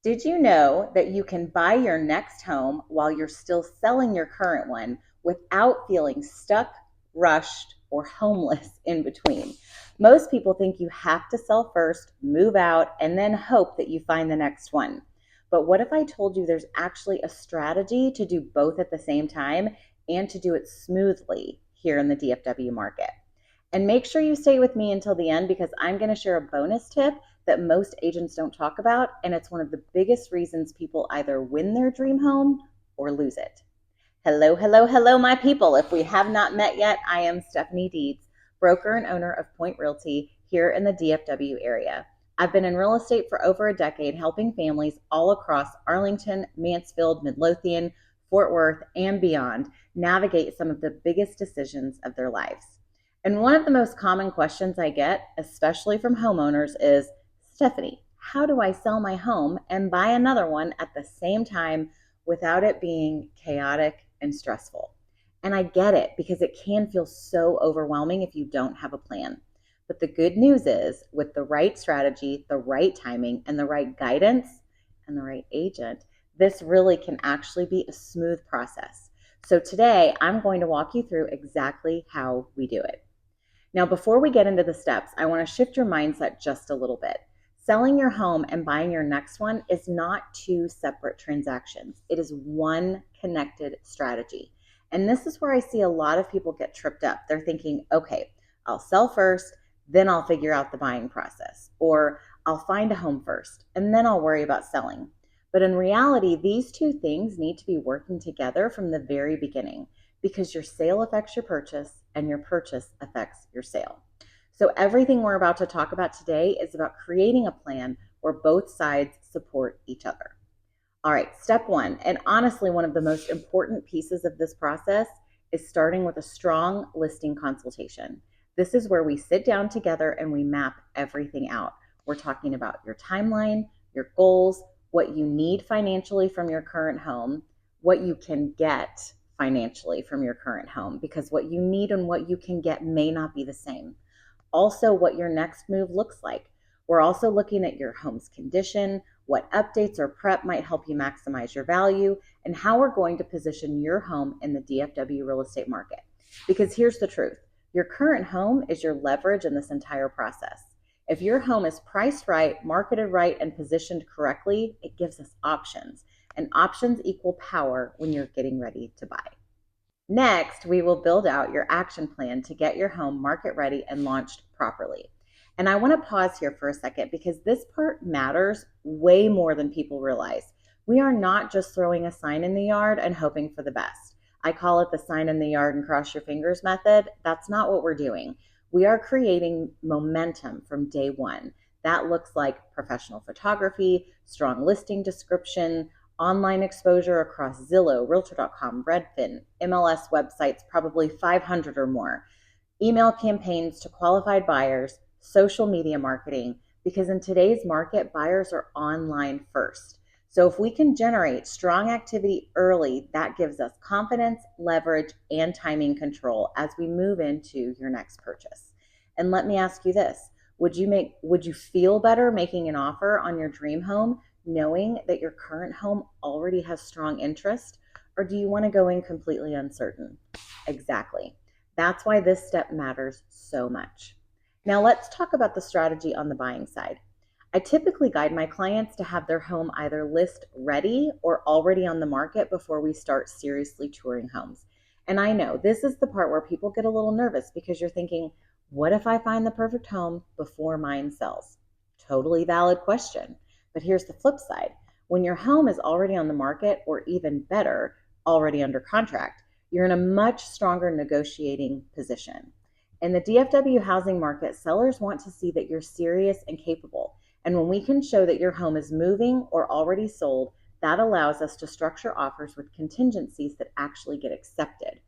Did you know that you can buy your next home while you're still selling your current one without feeling stuck, rushed, or homeless in between? Most people think you have to sell first, move out, and then hope that you find the next one. But what if I told you there's actually a strategy to do both at the same time and to do it smoothly here in the DFW market? And make sure you stay with me until the end because I'm going to share a bonus tip that most agents don't talk about. And it's one of the biggest reasons people either win their dream home or lose it. Hello, hello, hello, my people. If we have not met yet, I am Stephanie Deeds, broker and owner of Point Realty here in the DFW area. I've been in real estate for over a decade, helping families all across Arlington, Mansfield, Midlothian, Fort Worth, and beyond navigate some of the biggest decisions of their lives. And one of the most common questions I get, especially from homeowners, is Stephanie, how do I sell my home and buy another one at the same time without it being chaotic and stressful? And I get it because it can feel so overwhelming if you don't have a plan. But the good news is, with the right strategy, the right timing, and the right guidance and the right agent, this really can actually be a smooth process. So today, I'm going to walk you through exactly how we do it. Now, before we get into the steps, I want to shift your mindset just a little bit. Selling your home and buying your next one is not two separate transactions. It is one connected strategy. And this is where I see a lot of people get tripped up. They're thinking, okay, I'll sell first, then I'll figure out the buying process. Or I'll find a home first, and then I'll worry about selling. But in reality, these two things need to be working together from the very beginning because your sale affects your purchase and your purchase affects your sale. So everything we're about to talk about today is about creating a plan where both sides support each other. All right, step one, and honestly, one of the most important pieces of this process is starting with a strong listing consultation. This is where we sit down together and we map everything out. We're talking about your timeline, your goals, what you need financially from your current home, what you can get financially from your current home, because what you need and what you can get may not be the same. Also, what your next move looks like. We're also looking at your home's condition, what updates or prep might help you maximize your value, and how we're going to position your home in the DFW real estate market. Because here's the truth, your current home is your leverage in this entire process. If your home is priced right, marketed right, and positioned correctly, it gives us options. And options equal power when you're getting ready to buy. Next, we will build out your action plan to get your home market ready and launched properly. And I want to pause here for a second because this part matters way more than people realize. We are not just throwing a sign in the yard and hoping for the best. I call it the sign in the yard and cross your fingers method. That's not what we're doing. We are creating momentum from day one. That looks like professional photography, strong listing description, online exposure across Zillow, Realtor.com, Redfin, MLS websites, probably 500 or more, email campaigns to qualified buyers, social media marketing, because in today's market, buyers are online first. So if we can generate strong activity early, that gives us confidence, leverage, and timing control as we move into your next purchase. And let me ask you this, would you feel better making an offer on your dream home knowing that your current home already has strong interest, or do you want to go in completely uncertain? Exactly. That's why this step matters so much. Now let's talk about the strategy on the buying side. I typically guide my clients to have their home either list ready or already on the market before we start seriously touring homes. And I know this is the part where people get a little nervous because you're thinking, what if I find the perfect home before mine sells? Totally valid question. But here's the flip side. When your home is already on the market, or even better, already under contract, you're in a much stronger negotiating position. In the DFW housing market, sellers want to see that you're serious and capable. And when we can show that your home is moving or already sold, that allows us to structure offers with contingencies that actually get accepted.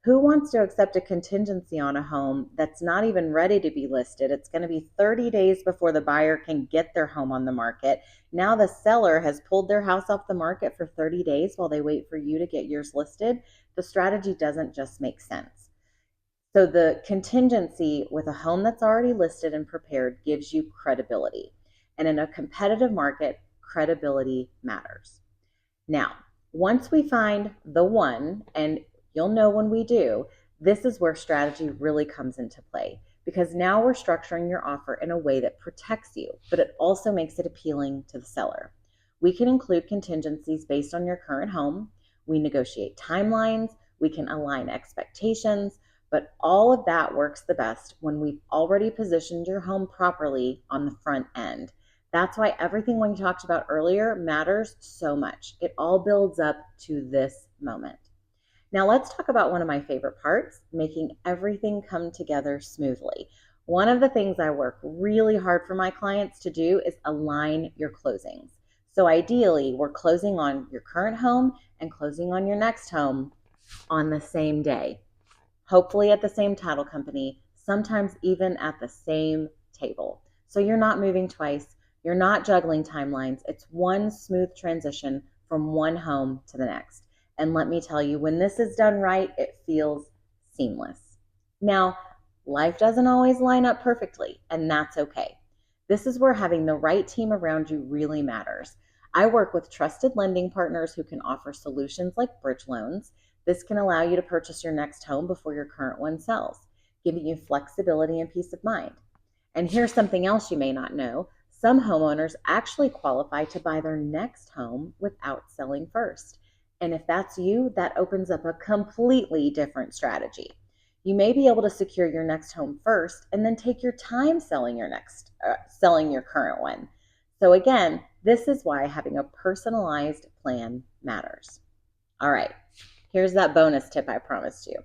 Who wants to accept a contingency on a home that's not even ready to be listed? It's going to be 30 days before the buyer can get their home on the market. Now the seller has pulled their house off the market for 30 days while they wait for you to get yours listed. The strategy doesn't just make sense. So the contingency with a home that's already listed and prepared gives you credibility. And in a competitive market, credibility matters. Now, once we find the one, and you'll know when we do, this is where strategy really comes into play, because now we're structuring your offer in a way that protects you, but it also makes it appealing to the seller. We can include contingencies based on your current home. We negotiate timelines. We can align expectations, but all of that works the best when we've already positioned your home properly on the front end. That's why everything we talked about earlier matters so much. It all builds up to this moment. Now let's talk about one of my favorite parts, making everything come together smoothly. One of the things I work really hard for my clients to do is align your closings. So ideally, we're closing on your current home and closing on your next home on the same day. Hopefully at the same title company, sometimes even at the same table. So you're not moving twice. You're not juggling timelines. It's one smooth transition from one home to the next. And let me tell you, when this is done right, it feels seamless. Now, life doesn't always line up perfectly, and that's okay. This is where having the right team around you really matters. I work with trusted lending partners who can offer solutions like bridge loans. This can allow you to purchase your next home before your current one sells, giving you flexibility and peace of mind. And here's something else you may not know. Some homeowners actually qualify to buy their next home without selling first. And if that's you, that opens up a completely different strategy. You may be able to secure your next home first and then take your time selling your current one. So again, this is why having a personalized plan matters. All right, here's that bonus tip I promised you.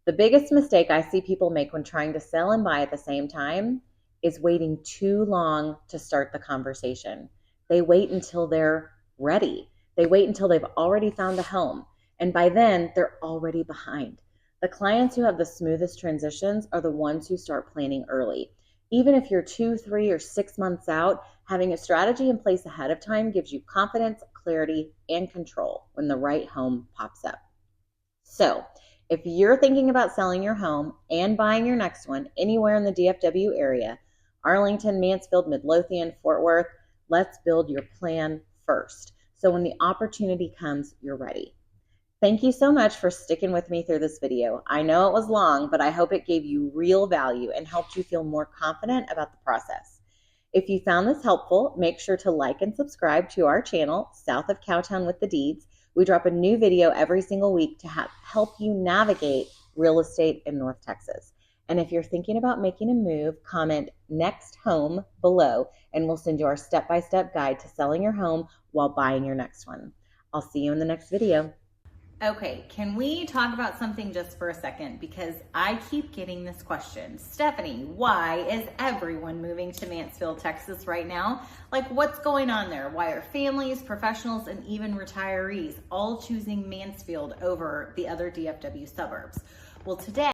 The biggest mistake I see people make when trying to sell and buy at the same time is waiting too long to start the conversation. They wait until they're ready. They wait until they've already found a home. And by then, they're already behind. The clients who have the smoothest transitions are the ones who start planning early. Even if you're 2, 3, or 6 months out, having a strategy in place ahead of time gives you confidence, clarity, and control when the right home pops up. So, if you're thinking about selling your home and buying your next one anywhere in the DFW area, Arlington, Mansfield, Midlothian, Fort Worth, let's build your plan first. So when the opportunity comes, you're ready. Thank you so much for sticking with me through this video. I know it was long, but I hope it gave you real value and helped you feel more confident about the process. If you found this helpful, make sure to like and subscribe to our channel, South of Cowtown with the Deeds. We drop a new video every single week to help you navigate real estate in North Texas. And if you're thinking about making a move, comment next home below and we'll send you our step-by-step guide to selling your home while buying your next one. I'll see you in the next video. Okay, can we talk about something just for a second? Because I keep getting this question. Stephanie, why is everyone moving to Mansfield, Texas right now? Like, what's going on there? Why are families, professionals, and even retirees all choosing Mansfield over the other DFW suburbs? Well, today,